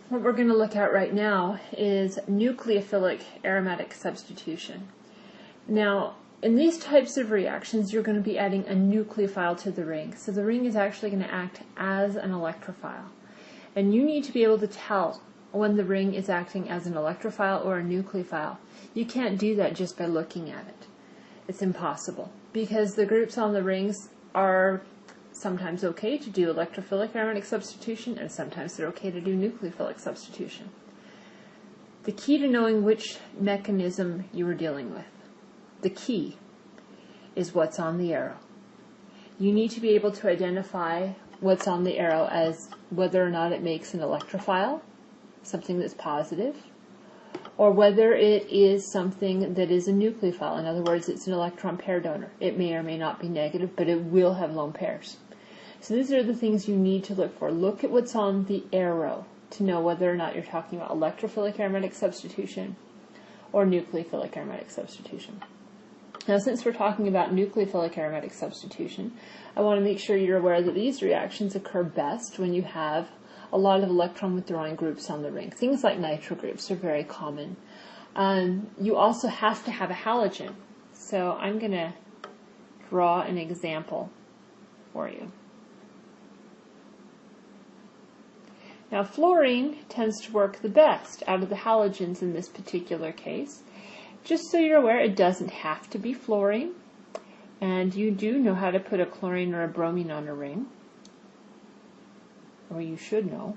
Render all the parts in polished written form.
what we're going to look at right now is nucleophilic aromatic substitution. Now, in these types of reactions, you're going to be adding a nucleophile to the ring. So the ring is actually going to act as an electrophile. And you need to be able to tell when the ring is acting as an electrophile or a nucleophile. You can't do that just by looking at it. It's impossible, because the groups on the rings are sometimes okay to do electrophilic aromatic substitution, and sometimes they're okay to do nucleophilic substitution. The key to knowing which mechanism you are dealing with, the key is what's on the arrow. You need to be able to identify what's on the arrow as whether or not it makes an electrophile, something that's positive, or whether it is something that is a nucleophile. In other words, it's an electron pair donor. It may or may not be negative, but it will have lone pairs. So these are the things you need to look for. Look at what's on the arrow to know whether or not you're talking about electrophilic aromatic substitution or nucleophilic aromatic substitution. Now, since we're talking about nucleophilic aromatic substitution, I want to make sure you're aware that these reactions occur best when you have a lot of electron withdrawing groups on the ring. Things like nitro groups are very common. You also have to have a halogen. So I'm going to draw an example for you. Now, fluorine tends to work the best out of the halogens in this particular case. Just so you're aware, it doesn't have to be fluorine, and you do know how to put a chlorine or a bromine on a ring, or you should know.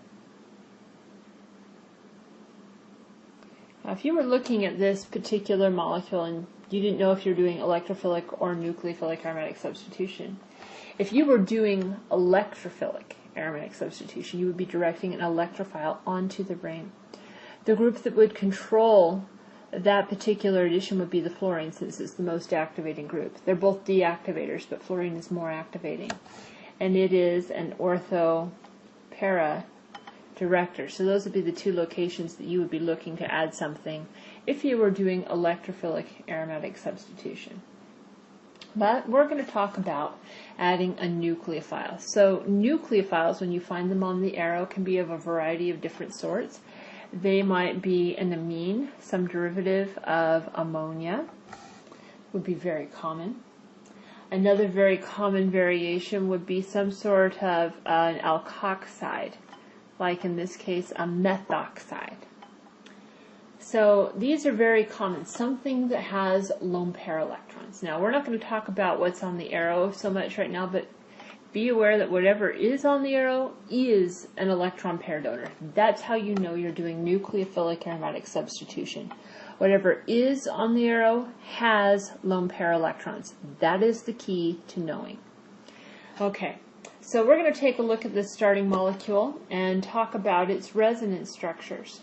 Now, if you were looking at this particular molecule and you didn't know if you're doing electrophilic or nucleophilic aromatic substitution, if you were doing electrophilic aromatic substitution, you would be directing an electrophile onto the ring. The group that would control that particular addition would be the fluorine, since it's the most activating group. They're both deactivators, but fluorine is more activating. And it is an ortho-para director. So those would be the two locations that you would be looking to add something if you were doing electrophilic aromatic substitution. But we're going to talk about adding a nucleophile. So nucleophiles, when you find them on the arrow, can be of a variety of different sorts. They might be an amine, some derivative of ammonia, would be very common. Another very common variation would be some sort of an alkoxide, like in this case a methoxide. So these are very common, something that has lone pair electrons. Now, we're not going to talk about what's on the arrow so much right now, but be aware that whatever is on the arrow is an electron pair donor. That's how you know you're doing nucleophilic aromatic substitution. Whatever is on the arrow has lone pair electrons. That is the key to knowing. Okay, so we're going to take a look at this starting molecule and talk about its resonance structures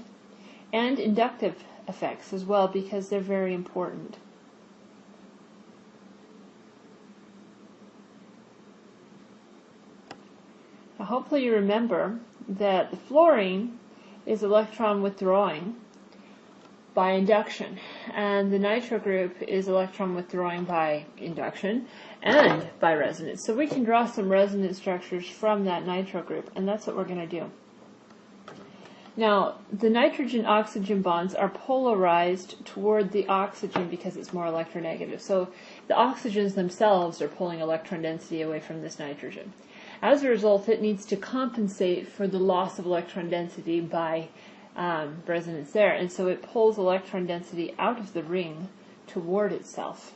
and inductive effects as well, because they're very important. Now, hopefully you remember that the fluorine is electron withdrawing by induction, and the nitro group is electron withdrawing by induction and by resonance. So we can draw some resonance structures from that nitro group, and that's what we're going to do. Now, the nitrogen-oxygen bonds are polarized toward the oxygen because it's more electronegative. So the oxygens themselves are pulling electron density away from this nitrogen. As a result, it needs to compensate for the loss of electron density by resonance there, and so it pulls electron density out of the ring toward itself.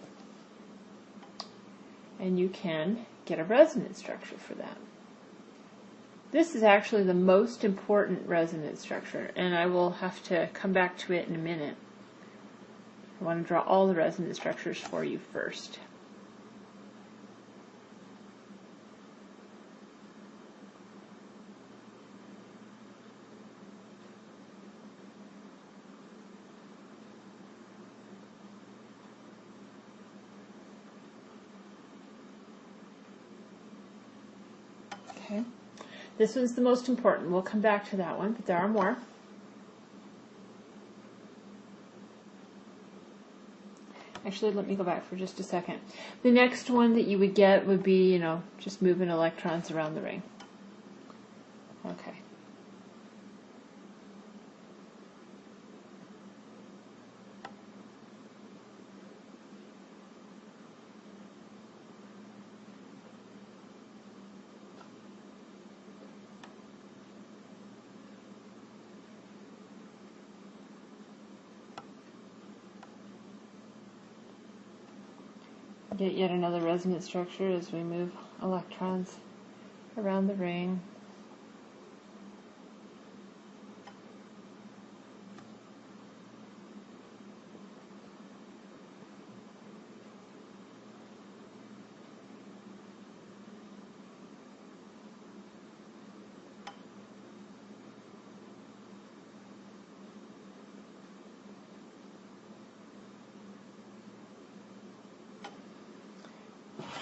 And you can get a resonance structure for that. This is actually the most important resonance structure, and I will have to come back to it in a minute. I want to draw all the resonance structures for you first. Okay. This one's the most important. We'll come back to that one, but there are more. Actually, let me go back for just a second. The next one that you would get would be, just moving electrons around the ring. Okay. Get yet another resonance structure as we move electrons around the ring.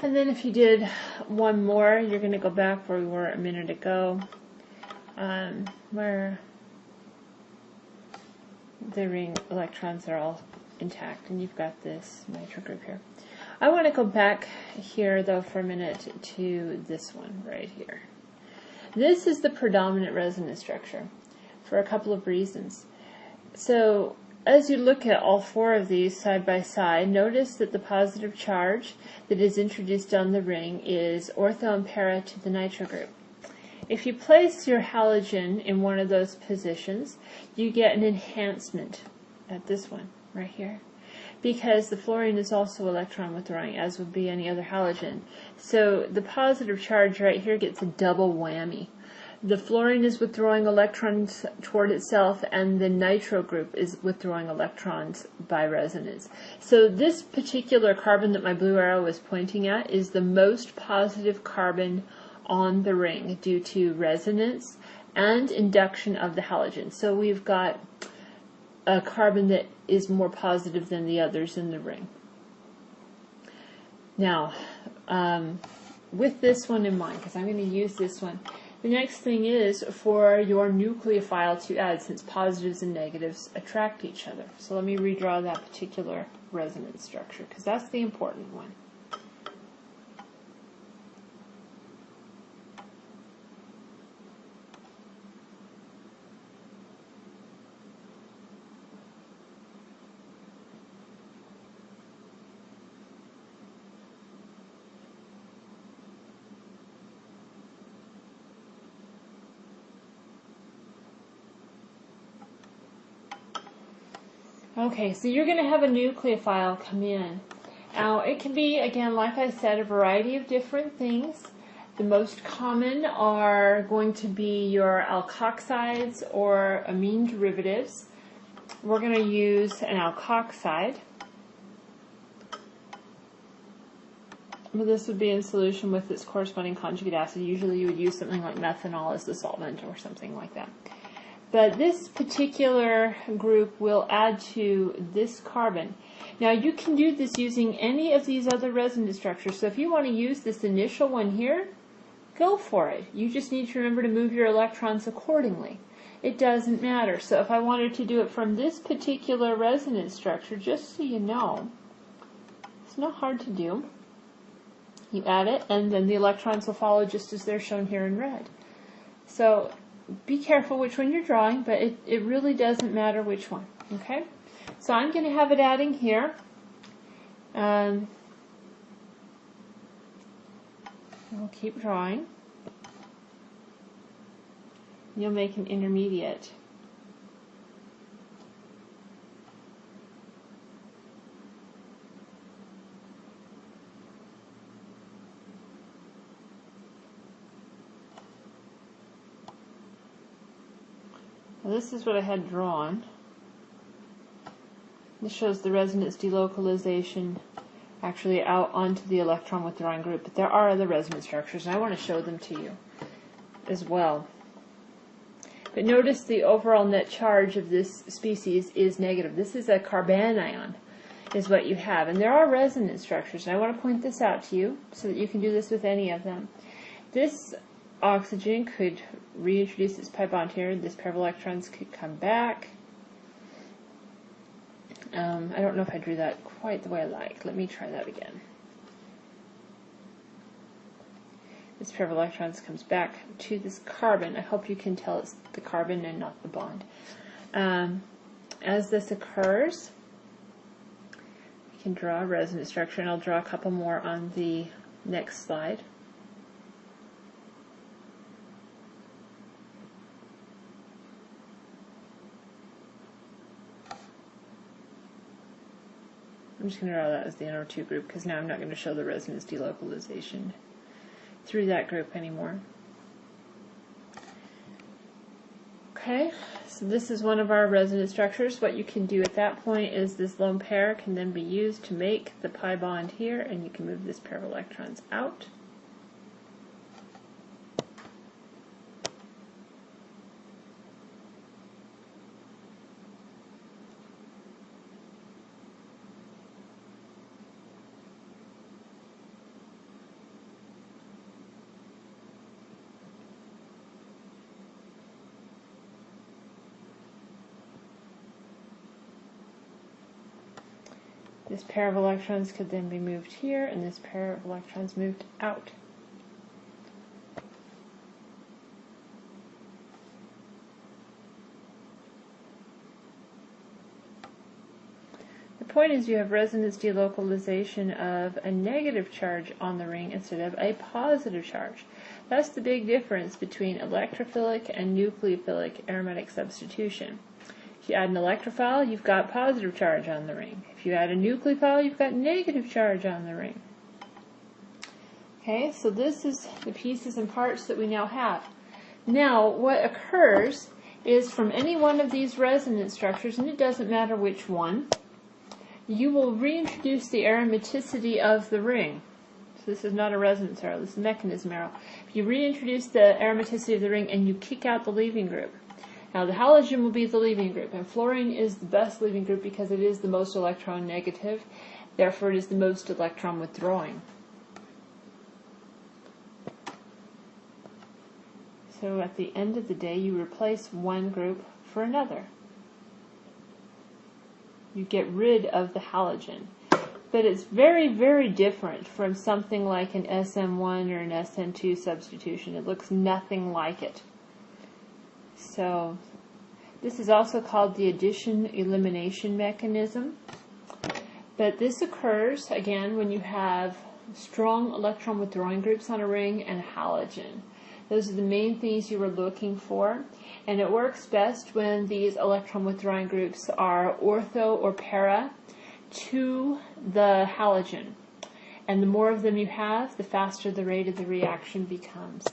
And then if you did one more, you're going to go back where we were a minute ago, where the ring electrons are all intact, and you've got this nitro group here. I want to go back here, though, for a minute to this one right here. This is the predominant resonance structure for a couple of reasons. So, as you look at all four of these side by side, notice that the positive charge that is introduced on the ring is ortho and para to the nitro group. If you place your halogen in one of those positions, you get an enhancement at this one right here, because the fluorine is also electron withdrawing, as would be any other halogen. So the positive charge right here gets a double whammy. The fluorine is withdrawing electrons toward itself, and the nitro group is withdrawing electrons by resonance. So this particular carbon that my blue arrow is pointing at is the most positive carbon on the ring due to resonance and induction of the halogen. So we've got a carbon that is more positive than the others in the ring. Now, with this one in mind, because I'm going to use this one, the next thing is for your nucleophile to add, since positives and negatives attract each other. So let me redraw that particular resonance structure, because that's the important one. Okay, so you're going to have a nucleophile come in. Now, it can be, again, like I said, a variety of different things. The most common are going to be your alkoxides or amine derivatives. We're going to use an alkoxide. This would be in solution with its corresponding conjugate acid. Usually you would use something like methanol as the solvent or something like that. But this particular group will add to this carbon. Now you can do this using any of these other resonance structures. So if you want to use this initial one here, go for it. You just need to remember to move your electrons accordingly. It doesn't matter. So if I wanted to do it from this particular resonance structure, just so you know, it's not hard to do. You add it, and then the electrons will follow just as they're shown here in red. So be careful which one you're drawing, but it really doesn't matter which one. Okay? So I'm going to have it adding here. We'll keep drawing. You'll make an intermediate. Now this is what I had drawn. This shows the resonance delocalization actually out onto the electron withdrawing group, but there are other resonance structures, and I want to show them to you as well. But notice the overall net charge of this species is negative. This is a carbanion, is what you have. And there are resonance structures, and I want to point this out to you so that you can do this with any of them. This oxygen could reintroduce its pi bond here. This pair of electrons could come back. I don't know if I drew that quite the way I like. Let me try that again. This pair of electrons comes back to this carbon. I hope you can tell it's the carbon and not the bond. As this occurs, we can draw a resonance structure, and I'll draw a couple more on the next slide. I'm just going to draw that as the NO2 group because now I'm not going to show the resonance delocalization through that group anymore. Okay, so this is one of our resonance structures. What you can do at that point is this lone pair can then be used to make the pi bond here, and you can move this pair of electrons out. This pair of electrons could then be moved here, and this pair of electrons moved out. The point is you have resonance delocalization of a negative charge on the ring instead of a positive charge. That's the big difference between electrophilic and nucleophilic aromatic substitution. If you add an electrophile, you've got positive charge on the ring. If you add a nucleophile, you've got negative charge on the ring. Okay, so this is the pieces and parts that we now have. Now, what occurs is from any one of these resonance structures, and it doesn't matter which one, you will reintroduce the aromaticity of the ring. So this is not a resonance arrow, this is a mechanism arrow. You reintroduce the aromaticity of the ring and you kick out the leaving group. Now the halogen will be the leaving group, and fluorine is the best leaving group because it is the most electron negative, therefore it is the most electron withdrawing. So at the end of the day, you replace one group for another. You get rid of the halogen. But it's very, very different from something like an SM1 or an SN2 substitution. It looks nothing like it. So this is also called the addition-elimination mechanism. But this occurs, again, when you have strong electron withdrawing groups on a ring and a halogen. Those are the main things you were looking for. And it works best when these electron withdrawing groups are ortho or para to the halogen. And the more of them you have, the faster the rate of the reaction becomes.